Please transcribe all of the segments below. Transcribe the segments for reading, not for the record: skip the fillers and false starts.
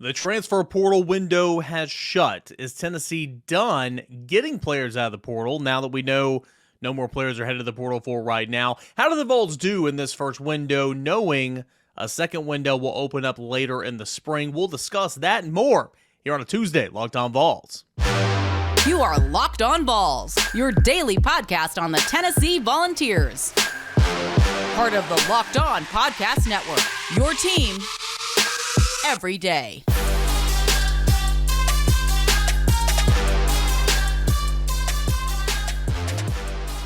The transfer portal window has shut. Is Tennessee done getting players out of the portal now that we know no more players are headed to the portal for right now? How do the Vols do in this first window, knowing a second window will open up later in the spring? We'll discuss that and more here on a Tuesday, Locked On Vols. You are Locked On Vols, your daily podcast on the Tennessee Volunteers. Part of the Locked On Podcast Network, your team every day.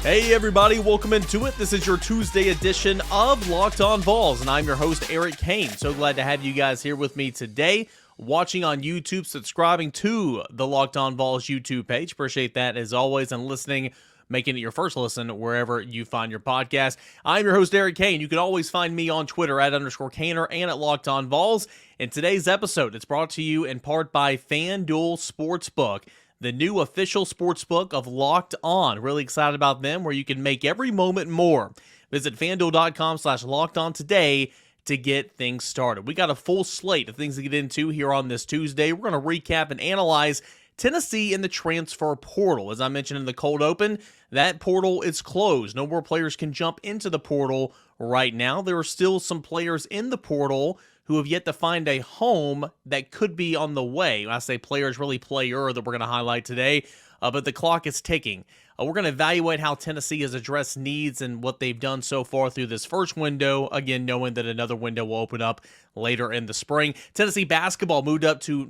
Hey everybody, welcome into it. This is your Tuesday edition of Locked On Vols, and I'm your host, Eric Kane. So glad to have you guys here with me today, watching on YouTube, subscribing to the Locked On Vols YouTube page. Appreciate that as always, and listening, making it your first listen wherever you find your podcast. I'm your host, Eric Kane. You can always find me on Twitter at _Kaner and at Locked On Vols. In today's episode, it's brought to you in part by FanDuel Sportsbook, the new official sportsbook of Locked On. Really excited about them, where you can make every moment more. Visit FanDuel.com/LockedOn today to get things started. We got a full slate of things to get into here on this Tuesday. We're going to recap and analyze Tennessee in the transfer portal. As I mentioned in the cold open, that portal is closed. No more players can jump into the portal right now. There are still some players in the portal who have yet to find a home that could be on the way. When I say players, really player that we're going to highlight today, but the clock is ticking. We're going to evaluate how Tennessee has addressed needs and what they've done so far through this first window, again, knowing that another window will open up later in the spring. Tennessee basketball moved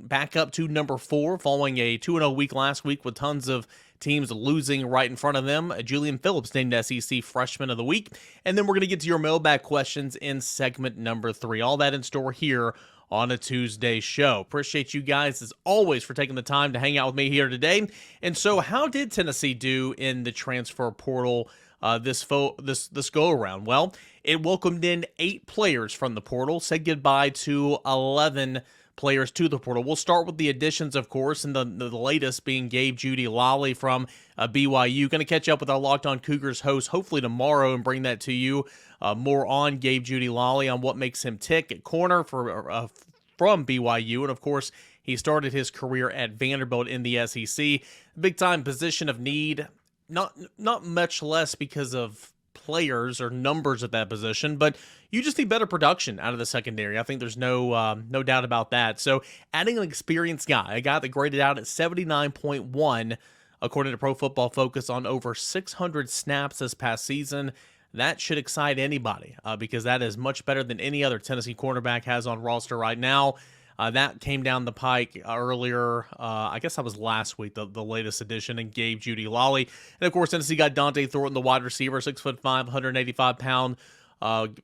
back up to number 4 following a 2-0 week last week with tons of teams losing right in front of them. Julian Phillips named SEC Freshman of the Week. And then we're going to get to your mailbag questions in segment number 3. All that in store here on a Tuesday show. Appreciate you guys, as always, for taking the time to hang out with me here today. And so how did Tennessee do in the transfer portal this go-around? Well, it welcomed in 8 players from the portal, said goodbye to 11 players to the portal. We'll start with the additions, of course, and the latest being Gabe Jeudy-Lally from BYU. Going to catch up with our Locked On Cougars host hopefully tomorrow and bring that to you. More on Gabe Jeudy-Lally, on what makes him tick at corner from BYU. And, of course, he started his career at Vanderbilt in the SEC. Big-time position of need. Not much less because of players or numbers at that position, but you just need better production out of the secondary. I think there's no doubt about that. So adding an experienced guy, a guy that graded out at 79.1 according to Pro Football Focus on over 600 snaps this past season, that should excite anybody because that is much better than any other Tennessee cornerback has on roster right now. That came down the pike earlier. I guess that was last week, the latest addition, and Gabe Jeudy-Lally. And, of course, Tennessee got Dante Thornton, the wide receiver, 6'5", 185-pound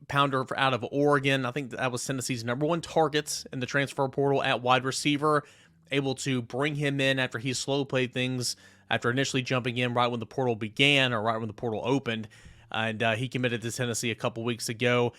pounder out of Oregon. I think that was Tennessee's number 1 target in the transfer portal at wide receiver. Able to bring him in after he slow played things after initially jumping in right when the portal began or right when the portal opened. And he committed to Tennessee a couple weeks ago.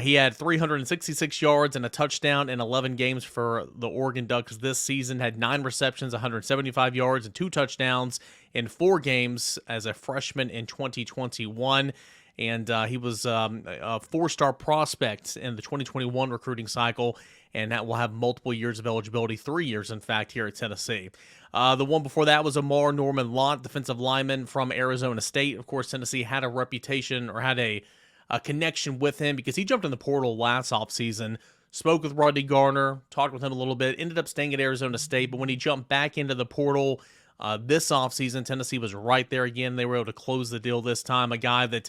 He had 366 yards and a touchdown in 11 games for the Oregon Ducks this season, had 9 receptions, 175 yards, and 2 touchdowns in 4 games as a freshman in 2021. And he was a 4-star prospect in the 2021 recruiting cycle, and that will have multiple years of eligibility, 3 years, in fact, here at Tennessee. The one before that was Amar Norman Lott, defensive lineman from Arizona State. Of course, Tennessee had a reputation or had a connection with him because he jumped in the portal last offseason, spoke with Rodney Garner, talked with him a little bit, ended up staying at Arizona State, but when he jumped back into the portal this offseason, Tennessee was right there again. They were able to close the deal this time, a guy that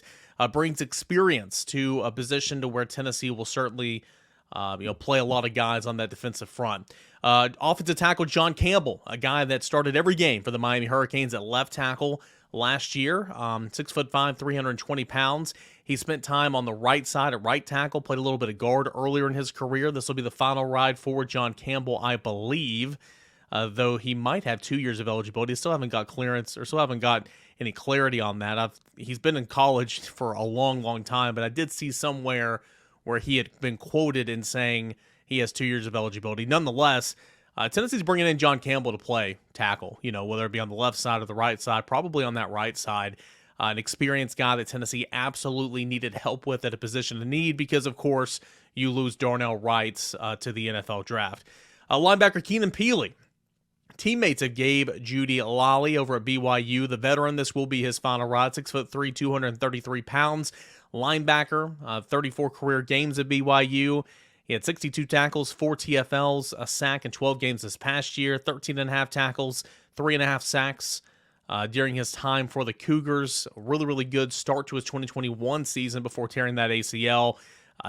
brings experience to a position to where Tennessee will certainly play a lot of guys on that defensive front. Offensive tackle John Campbell, a guy that started every game for the Miami Hurricanes at left tackle last year, 6'5", 320 pounds. He spent time on the right side at right tackle, played a little bit of guard earlier in his career. This will be the final ride for John Campbell, I believe, though he might have 2 years of eligibility. Still haven't got clearance or still haven't got any clarity on that. He's been in college for a long, long time, but I did see somewhere where he had been quoted in saying he has 2 years of eligibility. Nonetheless, Tennessee's bringing in John Campbell to play tackle, whether it be on the left side or the right side, probably on that right side. An experienced guy that Tennessee absolutely needed help with at a position of need because, of course, you lose Darnell Wright to the NFL draft. Linebacker Keenan Peely. Teammates of Gabe Judy Lally over at BYU. The veteran, this will be his final ride. 6'3", 233 pounds. Linebacker, 34 career games at BYU. He had 62 tackles, 4 TFLs, a sack in 12 games this past year, 13.5 tackles, 3.5 sacks during his time for the Cougars. A really, really good start to his 2021 season before tearing that ACL.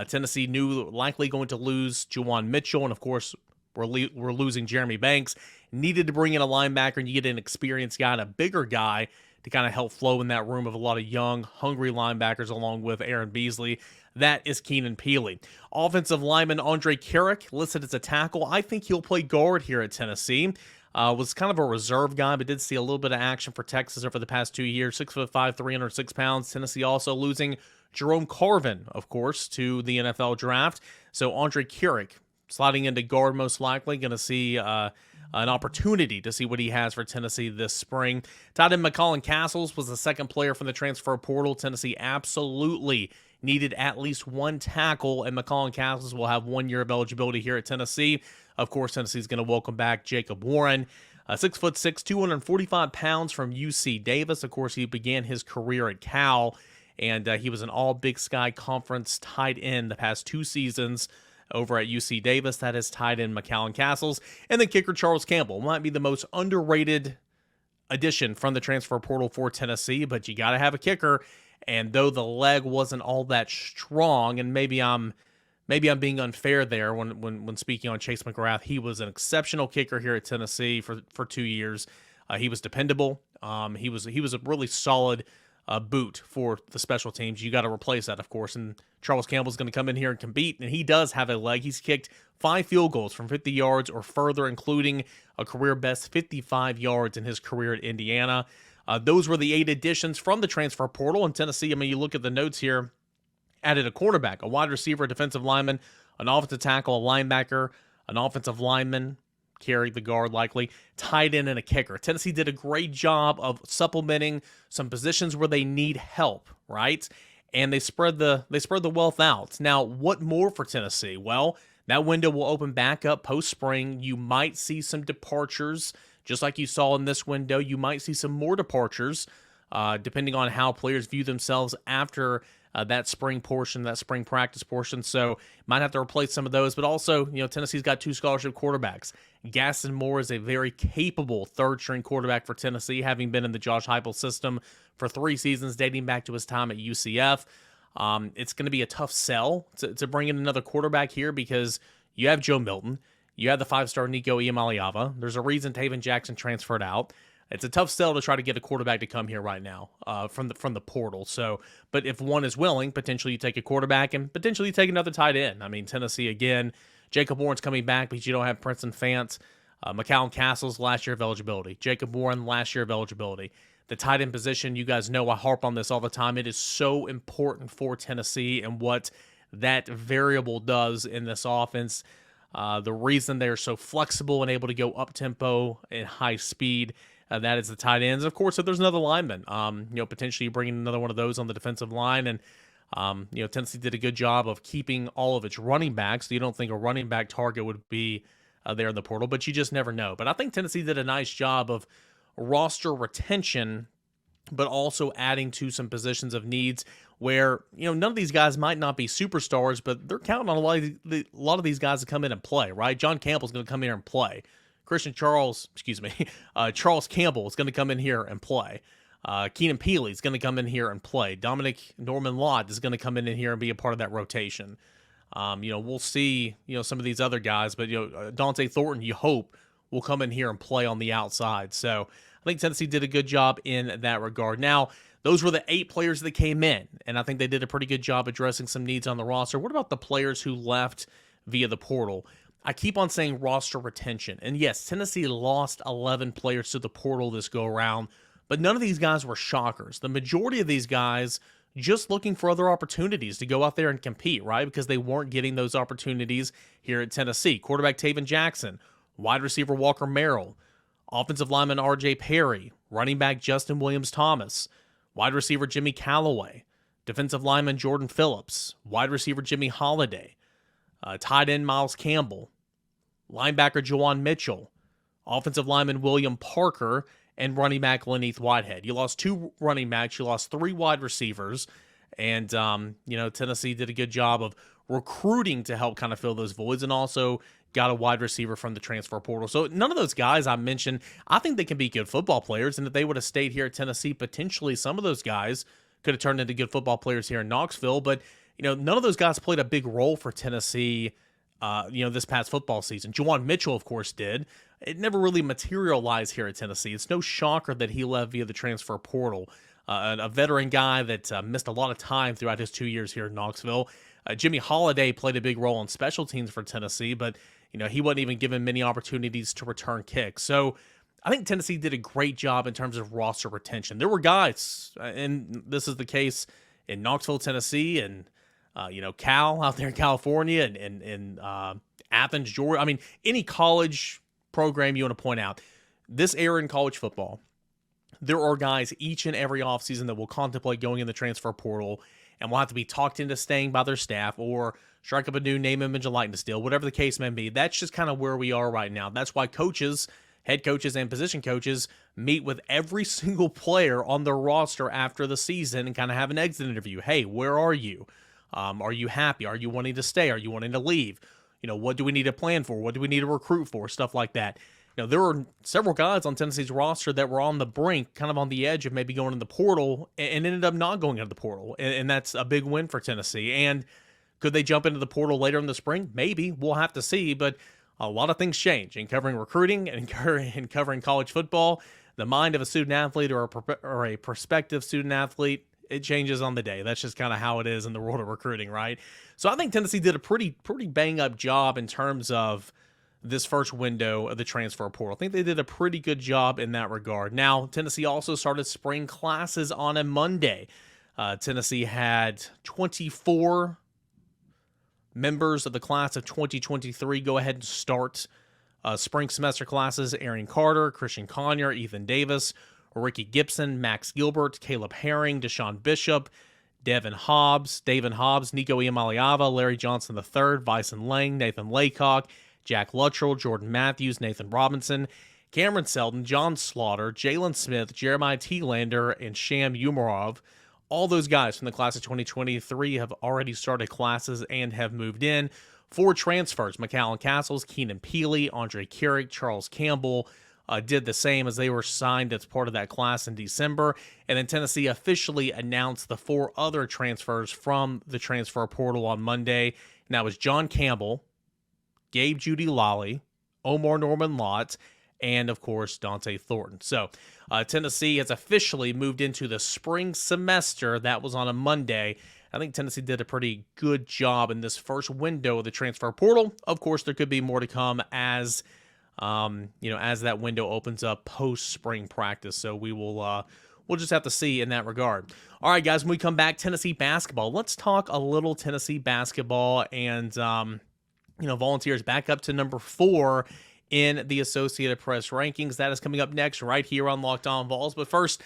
Tennessee knew likely going to lose Juwan Mitchell, and of course, we're losing Jeremy Banks. Needed to bring in a linebacker, and you get an experienced guy and a bigger guy to kind of help flow in that room of a lot of young, hungry linebackers along with Aaron Beasley. That is Keenan Peely. Offensive lineman Andre Carrick, listed as a tackle. I think he'll play guard here at Tennessee. Was kind of a reserve guy, but did see a little bit of action for Texas over the past 2 years. 6'5", 306 pounds. Tennessee also losing Jerome Carvin, of course, to the NFL draft. So Andre Carrick sliding into guard most likely. Going to see an opportunity to see what he has for Tennessee this spring. Tight end McCollum Castles was the second player from the transfer portal. Tennessee absolutely needed at least one tackle, and McCollum Castles will have 1 year of eligibility here at Tennessee. Of course, Tennessee's going to welcome back Jacob Warren. 6'6", 245 pounds from UC Davis. Of course, he began his career at Cal, and he was an all-Big Sky Conference tight end the past 2 seasons over at UC Davis. That is tight end McCollum Castles. And then kicker Charles Campbell might be the most underrated addition from the transfer portal for Tennessee, but you got to have a kicker. And though the leg wasn't all that strong, and maybe I'm being unfair there when speaking on Chase McGrath, he was an exceptional kicker here at Tennessee for 2 years. He was dependable. He was a really solid boot for the special teams. You got to replace that, of course. And Charles Campbell's going to come in here and compete, and he does have a leg. He's kicked 5 field goals from 50 yards or further, including a career best 55 yards in his career at Indiana. Those were the 8 additions from the transfer portal in Tennessee. I mean, you look at the notes here, added a cornerback, a wide receiver, a defensive lineman, an offensive tackle, a linebacker, an offensive lineman, carry the guard likely, tight end, and a kicker. Tennessee did a great job of supplementing some positions where they need help, right? And they spread the wealth out. Now, what more for Tennessee? Well, that window will open back up post-spring. You might see some departures. Just like you saw in this window, you might see some more departures, depending on how players view themselves after that spring portion, that spring practice portion. So might have to replace some of those. But also, Tennessee's got 2 scholarship quarterbacks. Gaston Moore is a very capable third-string quarterback for Tennessee, having been in the Josh Heupel system for 3 seasons, dating back to his time at UCF. It's going to be a tough sell to bring in another quarterback here because you have Joe Milton. You have the 5-star Nico Iamaleava. There's a reason Taven Jackson transferred out. It's a tough sell to try to get a quarterback to come here right now from the portal. So, but if one is willing, potentially you take a quarterback and potentially you take another tight end. I mean, Tennessee, again, Jacob Warren's coming back, but you don't have Princeton Fance. McCollum Castles, last year of eligibility. Jacob Warren, last year of eligibility. The tight end position, you guys know I harp on this all the time. It is so important for Tennessee and what that variable does in this offense. The reason they're so flexible and able to go up-tempo and high speed, that is the tight ends. Of course, if there's another lineman, potentially bringing another one of those on the defensive line. And, Tennessee did a good job of keeping all of its running backs. So you don't think a running back target would be there in the portal, but you just never know. But I think Tennessee did a nice job of roster retention, but also adding to some positions of needs where, none of these guys might not be superstars, but they're counting on a lot of these guys to come in and play, right? John Campbell's going to come in here and play. Charles Campbell is going to come in here and play. Keenan Peely is going to come in here and play. Dominic Norman-Lott is going to come in here and be a part of that rotation. We'll see, some of these other guys, but, Dante Thornton, you hope, will come in here and play on the outside. So I think Tennessee did a good job in that regard. Now, those were the 8 players that came in, and I think they did a pretty good job addressing some needs on the roster. What about the players who left via the portal? I keep on saying roster retention. And yes, Tennessee lost 11 players to the portal this go-around, but none of these guys were shockers. The majority of these guys just looking for other opportunities to go out there and compete, right? Because they weren't getting those opportunities here at Tennessee. Quarterback Taven Jackson, wide receiver Walker Merrill, offensive lineman R.J. Perry, running back Justin Williams-Thomas, wide receiver Jimmy Callaway, defensive lineman Jordan Phillips, wide receiver Jimmy Holiday, tight end Miles Campbell, linebacker Juwan Mitchell, offensive lineman William Parker, and running back Laneith Whitehead. You lost 2 running backs, you lost 3 wide receivers, and Tennessee did a good job of recruiting to help kind of fill those voids, and also got a wide receiver from the transfer portal. So none of those guys I mentioned, I think they can be good football players, and if they would have stayed here at Tennessee, potentially some of those guys could have turned into good football players here in Knoxville, but none of those guys played a big role for Tennessee this past football season. Juwan Mitchell, of course, did. It never really materialized here at Tennessee. It's no shocker that he left via the transfer portal. A veteran guy that missed a lot of time throughout his 2 years here in Knoxville. Jimmy Holiday played a big role on special teams for Tennessee, but he wasn't even given many opportunities to return kicks. So I think Tennessee did a great job in terms of roster retention. There were guys, and this is the case in Knoxville, Tennessee, and Cal out there in California, and Athens, Georgia. I mean, any college program you want to point out, this era in college football, there are guys each and every offseason that will contemplate going in the transfer portal and will have to be talked into staying by their staff or strike up a new name, image, and likeness deal, whatever the case may be. That's just kind of where we are right now. That's why coaches, head coaches, and position coaches meet with every single player on their roster after the season and kind of have an exit interview. Hey, where are you? Are you happy? Are you wanting to stay? Are you wanting to leave? What do we need to plan for? What do we need to recruit for? Stuff like that. There were several guys on Tennessee's roster that were on the brink, kind of on the edge of maybe going in the portal, and ended up not going into the portal. And that's a big win for Tennessee. And could they jump into the portal later in the spring? Maybe. We'll have to see. But a lot of things change in covering recruiting and covering college football. The mind of a student athlete or a prospective student athlete, it changes on the day. That's just kind of how it is in the world of recruiting, right? So I think Tennessee did a pretty bang-up job in terms of this first window of the transfer portal. I think they did a pretty good job in that regard. Now, Tennessee also started spring classes on a Monday. Tennessee had 24 members of the class of 2023 go ahead and start spring semester classes. Aaron Carter, Christian Conyer, Ethan Davis, Ricky Gibson, Max Gilbert, Caleb Herring, Deshaun Bishop, David Hobbs, Nico Iamaleava, Larry Johnson III, Vyson Lang, Nathan Laycock, Jack Luttrell, Jordan Matthews, Nathan Robinson, Cameron Selden, John Slaughter, Jalen Smith, Jeremiah T-Lander, and Sham Umarov. All those guys from the class of 2023 have already started classes and have moved in. 4 transfers, McAllen Castles, Keenan Peely, Andre Carrick, Charles Campbell, did the same as they were signed as part of that class in December. And then Tennessee officially announced the 4 other transfers from the transfer portal on Monday. And that was John Campbell, Gabe Judy Lally, Omar Norman Lott, and, of course, Dante Thornton. So Tennessee has officially moved into the spring semester. That was on a Monday. I think Tennessee did a pretty good job in this first window of the transfer portal. Of course, there could be more to come as that window opens up post-spring practice. So we'll just have to see in that regard. All right, guys, when we come back, Tennessee basketball. Let's talk a little Tennessee basketball and Volunteers back up to number 4 in the Associated Press rankings. That is coming up next right here on Locked On Vols. But first,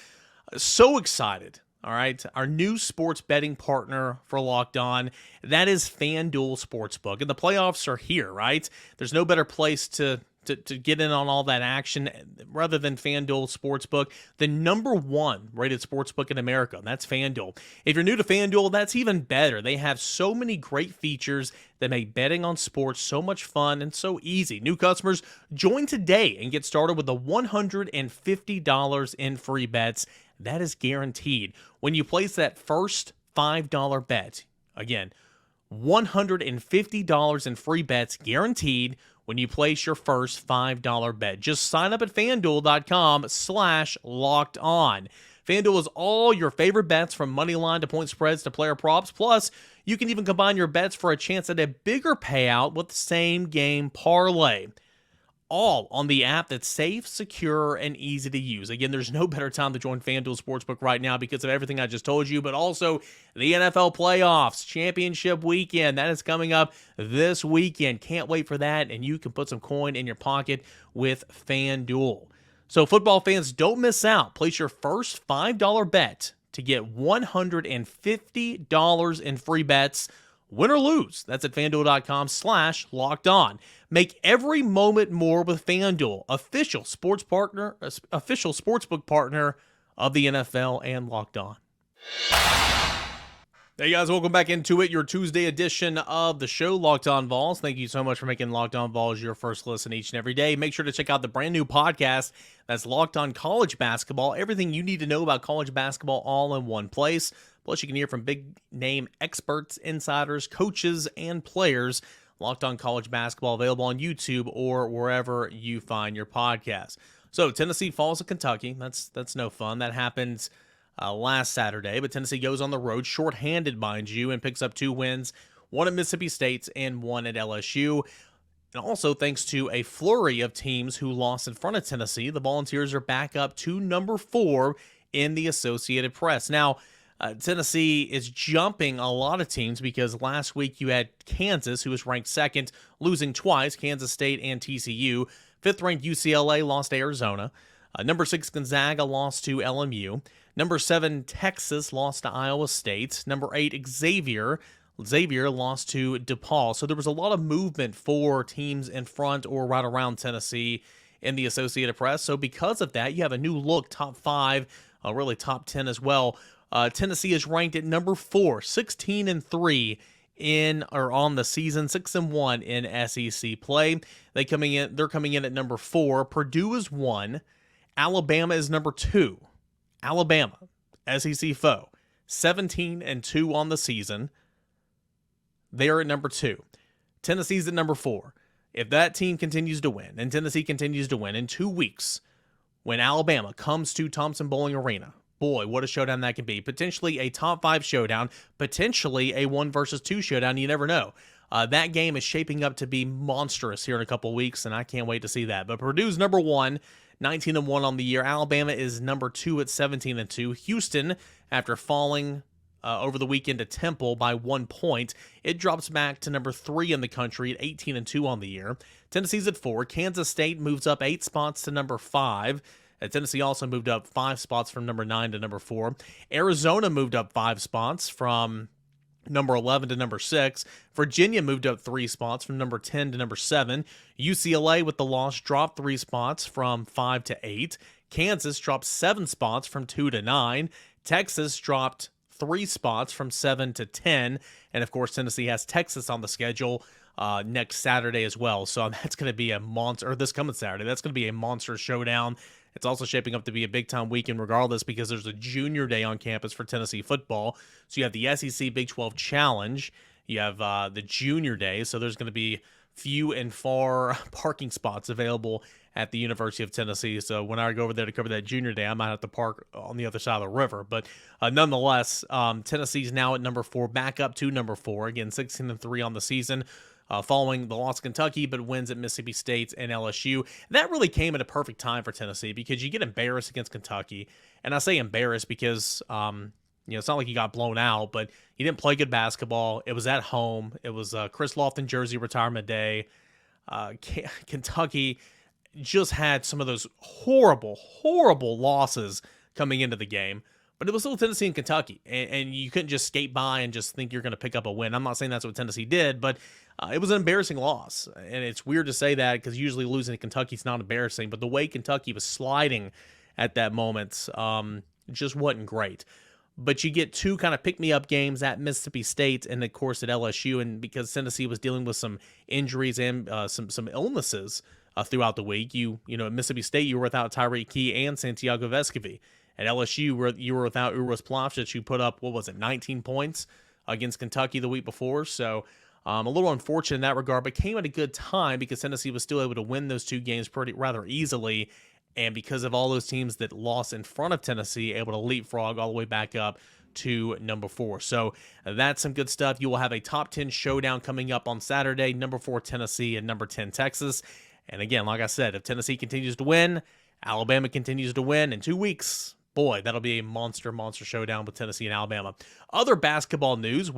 so excited, all right? Our new sports betting partner for Locked On, that is FanDuel Sportsbook. And the playoffs are here, right? There's no better place to get in on all that action rather than FanDuel Sportsbook, the number 1 rated sportsbook in America. That's FanDuel. If you're new to FanDuel, that's even better. They have so many great features that make betting on sports so much fun and so easy. New customers, join today and get started with the $150 in free bets. That is guaranteed. When you place that first $5 bet, again, $150 in free bets guaranteed when you place your first $5 bet. Just sign up at FanDuel.com/lockedon. FanDuel is all your favorite bets from money line to point spreads to player props. Plus, you can even combine your bets for a chance at a bigger payout with the same game parlay. All on the app that's safe, secure, and easy to use. Again, there's no better time to join FanDuel Sportsbook right now because of everything I just told you, but also the NFL playoffs, championship weekend. That is coming up this weekend. Can't wait for that, and you can put some coin in your pocket with FanDuel. So football fans, don't miss out. Place your first $5 bet to get $150 in free bets. win or lose. That's at FanDuel.com/lockedon. Make every moment more with FanDuel, official sportsbook partner of the NFL and Locked On. Hey guys, welcome back into it, your Tuesday edition of the show, Locked On Vols. Thank you so much for making Locked On Vols your first listen each and every day. Make sure to check out the brand new podcast that's Locked On College Basketball. Everything you need to know about college basketball all in one place. Plus, you can hear from big-name experts, insiders, coaches, and players. Locked On College Basketball, available on YouTube or wherever you find your podcast. So, Tennessee falls to Kentucky. That's no fun. That happened last Saturday, but Tennessee goes on the road, shorthanded, mind you, and picks up 2 wins, one at Mississippi State and one at LSU. And also, thanks to a flurry of teams who lost in front of Tennessee, the Volunteers are back up to number 4 in the Associated Press. Now, Tennessee is jumping a lot of teams because last week you had Kansas, who was ranked 2nd, losing twice, Kansas State and TCU. 5th-ranked UCLA lost to Arizona. Number 6, Gonzaga lost to LMU. Number 7, Texas lost to Iowa State. Number 8, Xavier lost to DePaul. So there was a lot of movement for teams in front or right around Tennessee in the Associated Press. So because of that, you have a new look, top 5, really top 10 as well. Tennessee is ranked at number 4, 16-3 on the season, 6-1 in SEC play. They're coming in at number 4. Purdue is 1. Alabama is number 2. Alabama, SEC foe, 17-2 on the season. They are at number 2. Tennessee's at number 4. If that team continues to win, and Tennessee continues to win in 2 weeks, when Alabama comes to Thompson-Boling Arena, boy, what a showdown that could be. Potentially a top 5 showdown, potentially a 1-versus-2 showdown. You never know. That game is shaping up to be monstrous here in a couple weeks, and I can't wait to see that. But Purdue's number 1. 19-1 on the year. Alabama is number 2 at 17-2. Houston, after falling over the weekend to Temple by 1 point, it drops back to number 3 in the country at 18-2 on the year. Tennessee's at 4. Kansas State moves up 8 spots to number 5. Tennessee also moved up 5 spots from number 9 to number 4. Arizona moved up 5 spots from number 11 to number 6. Virginia moved up 3 spots from number 10 to number 7. UCLA, with the loss, dropped 3 spots from 5 to 8. Kansas dropped 7 spots from 2 to 9. Texas dropped 3 spots from 7 to 10. And, of course, Tennessee has Texas on the schedule next Saturday as well. So that's going to be a monster, or this coming Saturday. That's going to be a monster showdown. It's also shaping up to be a big-time weekend regardless because there's a junior day on campus for Tennessee football. So you have the SEC Big 12 Challenge. You have the junior day, so there's going to be few and far parking spots available at the University of Tennessee. So when I go over there to cover that junior day, I might have to park on the other side of the river. But nonetheless, Tennessee's now at number 4, back up to number 4. Again, 16-3 on the season. Following the loss to Kentucky, but wins at Mississippi State and LSU. That really came at a perfect time for Tennessee because you get embarrassed against Kentucky. And I say embarrassed because, it's not like you got blown out, but you didn't play good basketball. It was at home. It was Chris Lofton jersey retirement day. Kentucky just had some of those horrible, horrible losses coming into the game. But it was still Tennessee and Kentucky, and you couldn't just skate by and just think you're going to pick up a win. I'm not saying that's what Tennessee did, but it was an embarrassing loss. And it's weird to say that because usually losing to Kentucky is not embarrassing, but the way Kentucky was sliding at that moment just wasn't great. But you get 2 kind of pick-me-up games at Mississippi State and, of course, at LSU, and because Tennessee was dealing with some injuries and some illnesses throughout the week, at Mississippi State, you were without Tyreek Key and Santiago Vescovi. At LSU, you were without Uros Plavsic, who put up, 19 points against Kentucky the week before. So a little unfortunate in that regard, but came at a good time because Tennessee was still able to win those 2 games rather easily. And because of all those teams that lost in front of Tennessee, able to leapfrog all the way back up to number 4. So that's some good stuff. You will have a top 10 showdown coming up on Saturday, number 4 Tennessee and number 10 Texas. And again, like I said, if Tennessee continues to win, Alabama continues to win in 2 weeks, boy, that'll be a monster showdown with Tennessee and Alabama. Other basketball news,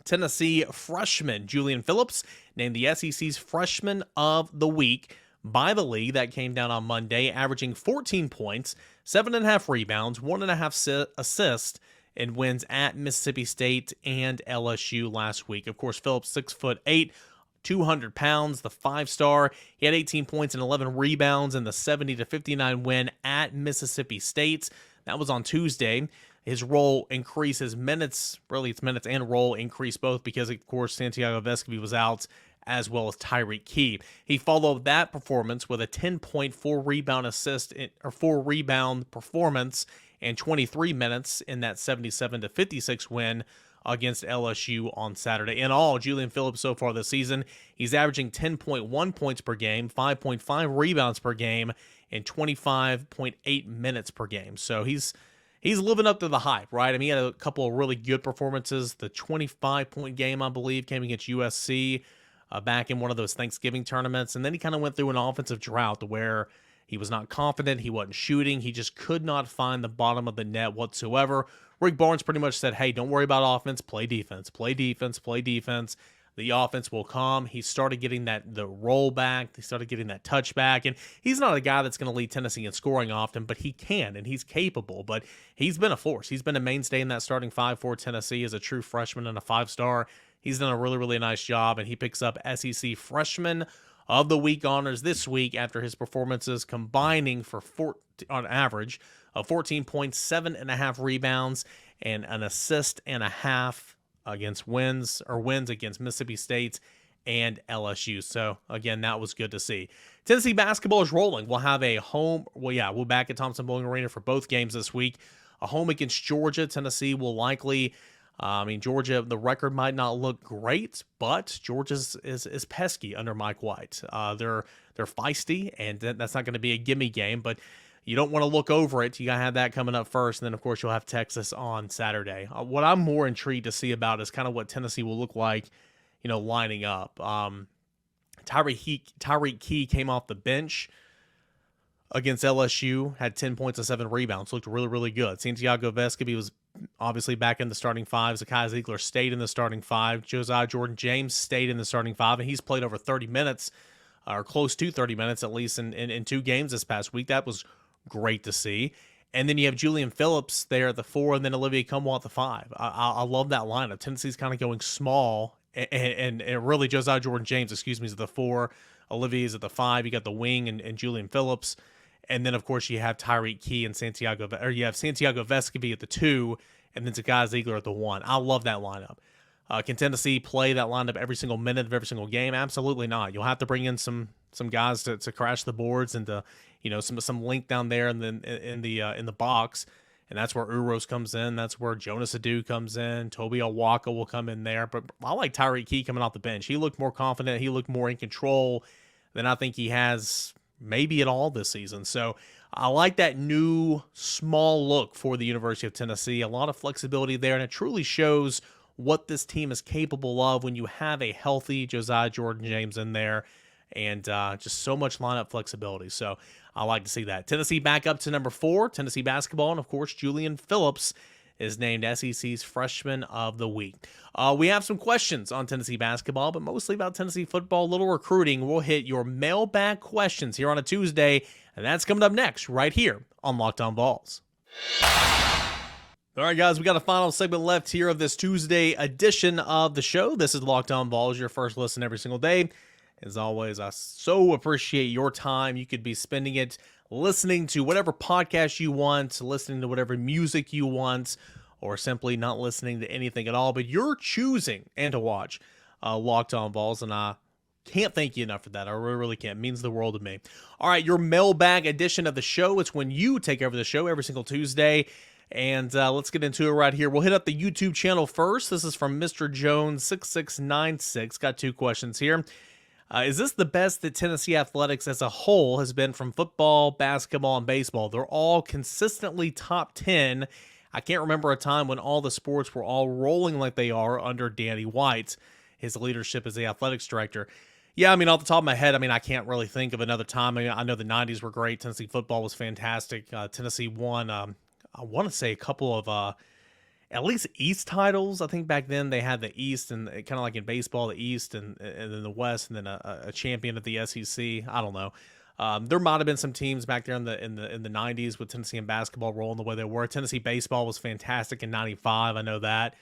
Tennessee freshman Julian Phillips named the SEC's Freshman of the Week by the league. That came down on Monday, averaging 14 points, 7.5 rebounds, 1.5 assists in wins at Mississippi State and LSU last week. Of course, Phillips, 6'8", 200 pounds, the 5-star. He had 18 points and 11 rebounds in the 70-59 win at Mississippi State. That was on Tuesday. His role increased, his minutes, really its minutes and role increased both because, of course, Santiago Vescovi was out, as well as Tyreek Key. He followed that performance with a 10-point, 4-rebound performance in 23 minutes in that 77-56 win against LSU on Saturday. In all, Julian Phillips so far this season, he's averaging 10.1 points per game, 5.5 rebounds per game, and 25.8 minutes per game. So he's living up to the hype, right? I mean, he had a couple of really good performances. The 25-point game, I believe, came against USC back in one of those Thanksgiving tournaments. And then he kind of went through an offensive drought where he was not confident. He wasn't shooting. He just could not find the bottom of the net whatsoever. Rick Barnes pretty much said, hey, don't worry about offense. Play defense. Play defense. Play defense. The offense will come. He started getting the roll back. He started getting that touch back. And he's not a guy that's going to lead Tennessee in scoring often, but he can, and he's capable. But he's been a force. He's been a mainstay in that starting five for Tennessee as a true freshman and a 5-star. He's done a really, really nice job, and he picks up SEC Freshman of the Week honors this week after his performances combining for, on average, of 14 points, 7.5 rebounds, and an assist and a half against wins against Mississippi State and LSU. So, again, that was good to see. Tennessee basketball is rolling. We'll have we're back at Thompson-Boling Arena for both games this week. A home against Georgia. Tennessee will likely, Georgia, the record might not look great, but Georgia is pesky under Mike White. They're feisty, and that's not going to be a gimme game, but you don't want to look over it. You got to have that coming up first, and then, of course, you'll have Texas on Saturday. What I'm more intrigued to see about is kind of what Tennessee will look like, lining up. Tyreek Key came off the bench against LSU, had 10 points and 7 rebounds, looked really, really good. Santiago Vescovi was obviously back in the starting five. Zakai Ziegler stayed in the starting five. Josiah Jordan-James stayed in the starting five, and he's played over 30 minutes, or close to 30 minutes at least, in 2 games this past week. That was great to see. And then you have Julian Phillips there at the 4, and then Olivier Cumwell at the 5. I love that lineup. Tennessee's kind of going small, and really Josiah Jordan-James, is at the 4. Olivier's at the 5. You got the wing and Julian Phillips. And then, of course, you have Tyreek Key and Santiago Vescovi at the 2, and then Zakai Ziegler at the 1. I love that lineup. Can Tennessee play that lineup every single minute of every single game? Absolutely not. You'll have to bring in some guys to crash the boards and to some length down there in the box, and that's where Uros comes in. That's where Jonas Adu comes in. Toby Awaka will come in there. But I like Tyreek Key coming off the bench. He looked more confident. He looked more in control than I think he has maybe at all this season. So I like that new small look for the University of Tennessee. A lot of flexibility there, and it truly shows what this team is capable of when you have a healthy Josiah Jordan-James in there, and just so much lineup flexibility. So I like to see that. Tennessee back up to number 4, Tennessee basketball, and of course Julian Phillips is named SEC's Freshman of the Week. We have some questions on Tennessee basketball, but mostly about Tennessee football, a little recruiting. We'll hit your mailbag questions here on a Tuesday, and that's coming up next right here on Locked On Vols. All right, guys, we got a final segment left here of this Tuesday edition of the show. This is Locked On Vols, your first listen every single day. As always, I so appreciate your time. You could be spending it listening to whatever podcast you want, listening to whatever music you want, or simply not listening to anything at all. But you're choosing and to watch Locked On Vols, and I can't thank you enough for that. I really can't. It means the world to me. All right, your mailbag edition of the show. It's when you take over the show every single Tuesday. And let's get into it right here. We'll hit up the YouTube channel first. This is from Mr. Jones6696. Got 2 questions here. Is this the best that Tennessee athletics as a whole has been from football, basketball, and baseball? They're all consistently top 10. I can't remember a time when all the sports were all rolling like they are under Danny White, his leadership as the athletics director. Yeah, off the top of my head, I can't really think of another time. I know the 90s were great. Tennessee football was fantastic. Tennessee won, I want to say, a couple of at least East titles. I think back then they had the East, and kind of like in baseball, the East and then the West, and then a champion at the SEC. I don't know. There might have been some teams back there in the 90s with Tennessee and basketball rolling the way they were. Tennessee baseball was fantastic in 95. I know that.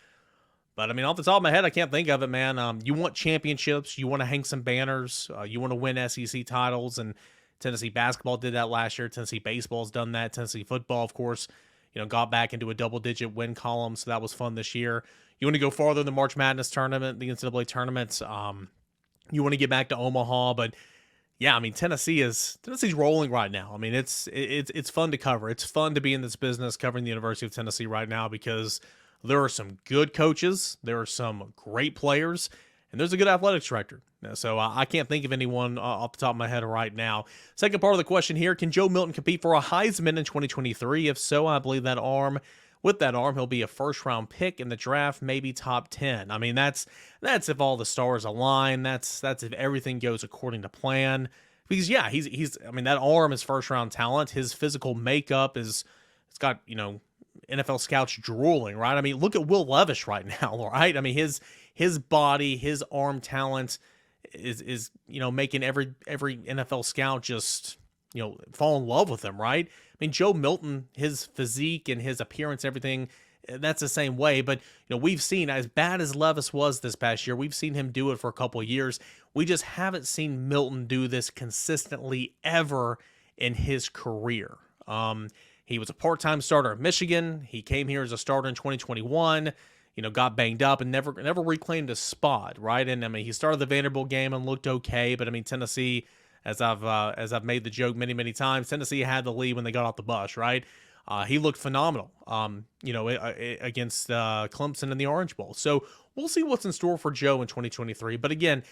But, I mean, off the top of my head, I can't think of it, man. You want championships. You want to hang some banners. You want to win SEC titles. And Tennessee basketball did that last year. Tennessee baseball's done that. Tennessee football, of course, got back into a double-digit win column, so that was fun this year. You want to go farther in the March Madness tournament, the NCAA tournaments. You want to get back to Omaha, but yeah, I mean, Tennessee's rolling right now. I mean, it's fun to cover. It's fun to be in this business covering the University of Tennessee right now because there are some good coaches, there are some great players, and there's a good athletics director. So I can't think of anyone off the top of my head right now. Second part of the question here, can Joe Milton compete for a Heisman in 2023? If so, I believe with that arm, he'll be a first-round pick in the draft, maybe top 10. I mean, that's if all the stars align. That's if everything goes according to plan. Because yeah, he's I mean, that arm is first-round talent. His physical makeup it's got, NFL scouts drooling, right? I mean, look at Will Levis right now, right? I mean, his body, his arm talent is making every NFL scout just fall in love with him, right? I mean, Joe Milton, his physique and his appearance, everything, that's the same way. But we've seen, as bad as Levis was this past year, we've seen him do it for a couple of years. We just haven't seen Milton do this consistently ever in his career. He was a part-time starter at Michigan. He came here as a starter in 2021, got banged up and never reclaimed a spot, right? And I mean, he started the Vanderbilt game and looked okay, but I mean, Tennessee, as I've made the joke many, many times, Tennessee had the lead when they got off the bus, right? He looked phenomenal, against Clemson in the Orange Bowl. So we'll see what's in store for Joe in 2023. But again,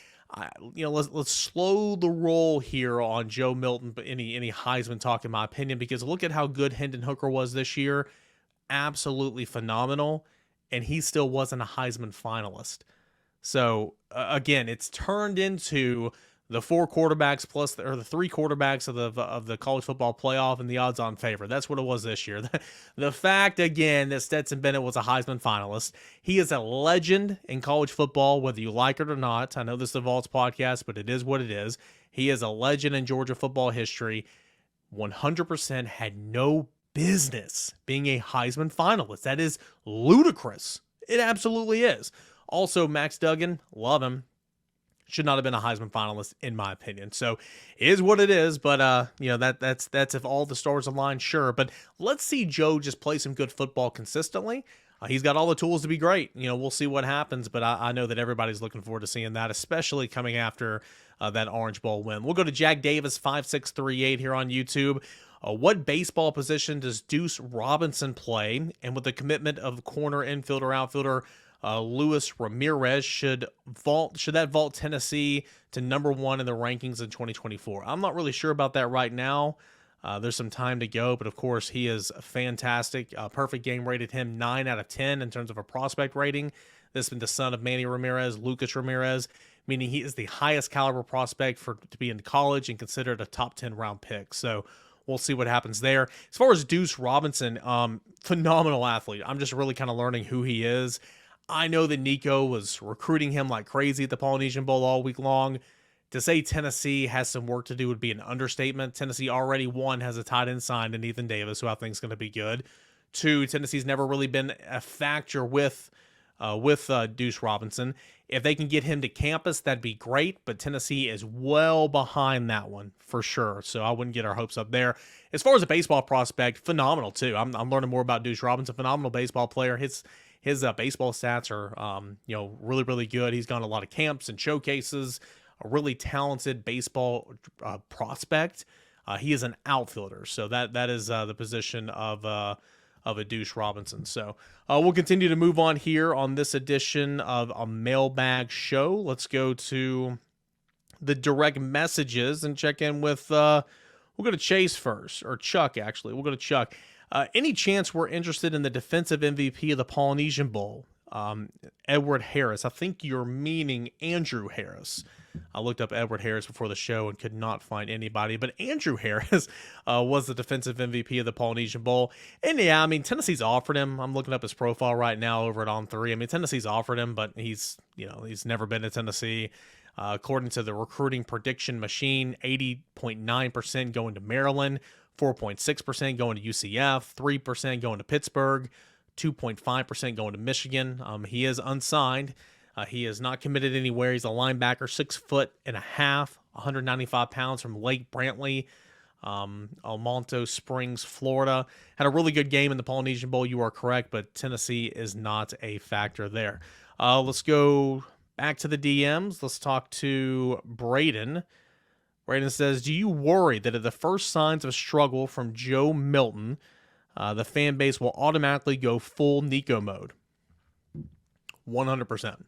let's slow the roll here on Joe Milton, but any Heisman talk, in my opinion, because look at how good Hendon Hooker was this year. Absolutely phenomenal. And he still wasn't a Heisman finalist. So again, it's turned into the four quarterbacks the three quarterbacks of the college football playoff and the odds-on favorite. That's what it was this year. The fact, again, that Stetson Bennett was a Heisman finalist. He is a legend in college football, whether you like it or not. I know this is the Vols podcast, but it is what it is. He is a legend in Georgia football history. 100% had no business being a Heisman finalist. That is ludicrous. It absolutely is. Also, Max Duggan, love him. Should not have been a Heisman finalist, in my opinion. So, it is what it is, but that's if all the stars align, sure. But let's see Joe just play some good football consistently. He's got all the tools to be great. We'll see what happens, but I know that everybody's looking forward to seeing that, especially coming after that Orange Bowl win. We'll go to Jack Davis 5638 here on YouTube. What baseball position does Deuce Robinson play? And with the commitment of corner, infielder, outfielder Luis Ramirez, should that vault Tennessee to number 1 in the rankings in 2024? I'm not really sure about that right now. There's some time to go, but of course he is fantastic. Perfect Game rated him 9 out of 10 in terms of a prospect rating. This has been the son of Manny Ramirez, Lucas Ramirez, meaning he is the highest caliber prospect to be in college and considered a top 10 round pick. So we'll see what happens there. As far as Deuce Robinson, phenomenal athlete. I'm just really kind of learning who he is. I know that Nico was recruiting him like crazy at the Polynesian Bowl all week long. To say Tennessee has some work to do would be an understatement. Tennessee already, 1, has a tight end signed in Ethan Davis, who I think is going to be good. 2, Tennessee's never really been a factor with Deuce Robinson. If they can get him to campus, that'd be great, but Tennessee is well behind that one for sure, so I wouldn't get our hopes up there. As far as a baseball prospect, phenomenal too. I'm learning more about Deuce Robinson, phenomenal baseball player. His baseball stats are really, really good. He's gone to a lot of camps and showcases, a really talented baseball prospect. He is an outfielder, so that is the position of a Deuce Robinson. So we'll continue to move on here on this edition of a mailbag show. Let's go to the direct messages and check in with, we'll go to Chase first, or Chuck actually. We'll go to Chuck. Any chance we're interested in the defensive MVP of the Polynesian Bowl? Edward Harris. I think you're meaning Andrew Harris. I looked up Edward Harris before the show and could not find anybody, but Andrew Harris was the defensive MVP of the Polynesian Bowl. And yeah, I mean, Tennessee's offered him. I'm looking up his profile right now over at On3. I mean, Tennessee's offered him, but he's never been to Tennessee. According to the recruiting prediction machine, 80.9% going to Maryland, 4.6% going to UCF, 3% going to Pittsburgh, 2.5% going to Michigan. He is unsigned. He is not committed anywhere. He's a linebacker, 6'1", 195 pounds, from Lake Brantley, Almonte Springs, Florida. Had a really good game in the Polynesian Bowl. You are correct, but Tennessee is not a factor there. Let's go back to the DMs. Let's talk to Braden. Braden says, do you worry that at the first signs of struggle from Joe Milton, the fan base will automatically go full Nico mode? 100%.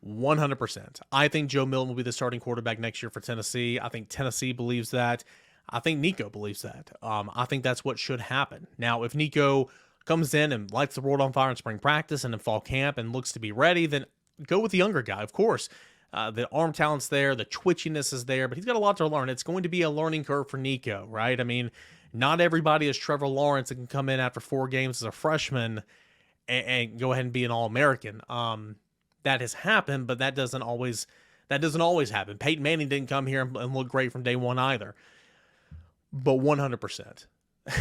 100%. I think Joe Milton will be the starting quarterback next year for Tennessee. I think Tennessee believes that. I think Nico believes that. I think that's what should happen. Now, if Nico comes in and lights the world on fire in spring practice and in fall camp and looks to be ready, then go with the younger guy, of course. The arm talent's there, the twitchiness is there, but he's got a lot to learn. It's going to be a learning curve for Nico, right? I mean, not everybody is Trevor Lawrence and can come in after 4 games as a freshman and go ahead and be an All-American. That has happened, but that doesn't always happen. Peyton Manning didn't come here and look great from day one either. But 100%.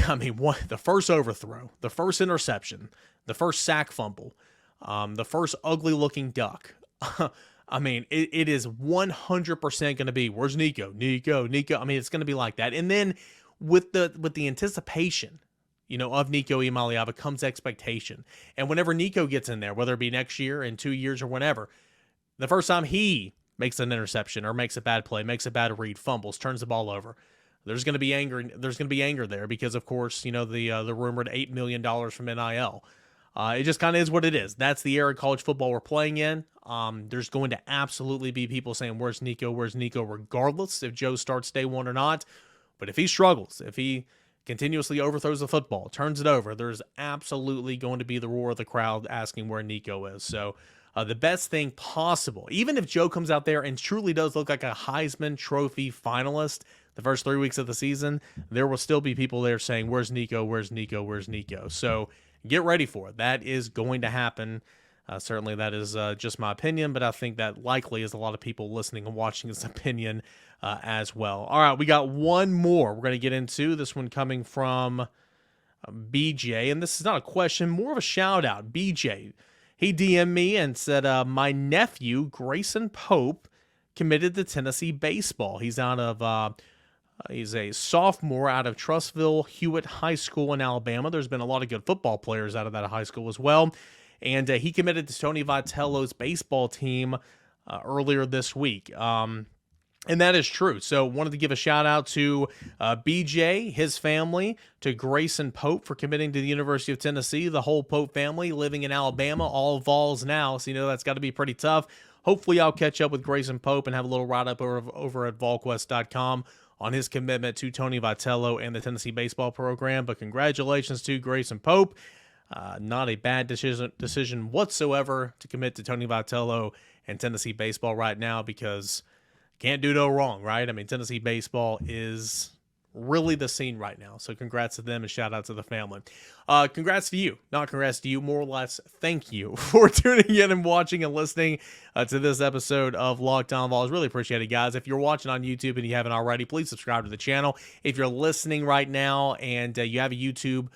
I mean, the first overthrow, the first interception, the first sack fumble, the first ugly-looking duck. I mean, it is 100% going to be, where's Nico? Nico. I mean, it's going to be like that. And then with the anticipation, of Nico Iamaleava comes expectation. And whenever Nico gets in there, whether it be next year, in 2 years, or whenever, the first time he makes an interception or makes a bad play, makes a bad read, fumbles, turns the ball over, there's going to be anger. There's going to be anger there because, of course, the rumored $8 million from NIL. It just kind of is what it is. That's the era of college football we're playing in. There's going to absolutely be people saying, where's Nico, regardless if Joe starts day one or not. But if he struggles, if he continuously overthrows the football, turns it over, there's absolutely going to be the roar of the crowd asking where Nico is. So the best thing possible, even if Joe comes out there and truly does look like a Heisman Trophy finalist the first 3 weeks of the season, there will still be people there saying, where's Nico? So get ready for it. That is going to happen. Certainly that is just my opinion, but I think that likely is a lot of people listening and watching this opinion as well. All right, we got one more we're going to get into. This one coming from BJ, and this is not a question, more of a shout out. BJ, he DM'd me and said, my nephew, Grayson Pope, committed to Tennessee baseball. He's he's a sophomore out of Trussville Hewitt High School in Alabama. There's been a lot of good football players out of that high school as well. And he committed to Tony Vitello's baseball team earlier this week. And that is true. So wanted to give a shout out to BJ, his family, to Grayson Pope for committing to the University of Tennessee, the whole Pope family living in Alabama, all Vols now. So, that's got to be pretty tough. Hopefully I'll catch up with Grayson Pope and have a little write-up over at VolQuest.com on his commitment to Tony Vitello and the Tennessee baseball program. But congratulations to Grayson Pope. Not a bad decision whatsoever to commit to Tony Vitello and Tennessee baseball right now, because can't do no wrong, right? I mean, Tennessee baseball is really the scene right now. So congrats to them and shout out to the family. Congrats to you. Not congrats to you, more or less thank you for tuning in and watching and listening to this episode of Locked On Vols. Really appreciate it, guys. If you're watching on YouTube and you haven't already, please subscribe to the channel. If you're listening right now and you have a YouTube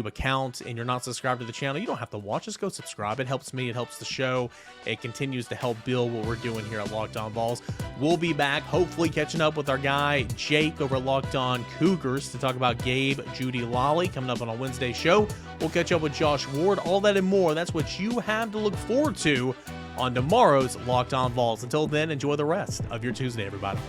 account and you're not subscribed to the channel, you don't have to watch. Just go subscribe. It helps me. It helps the show. It continues to help build what we're doing here at Locked On Vols. We'll be back, hopefully catching up with our guy Jake over at Locked On Cougars to talk about Gabe Judy Lolly coming up on a Wednesday show. We'll catch up with Josh Ward. All that and more. That's what you have to look forward to on tomorrow's Locked On Vols. Until then, enjoy the rest of your Tuesday, everybody.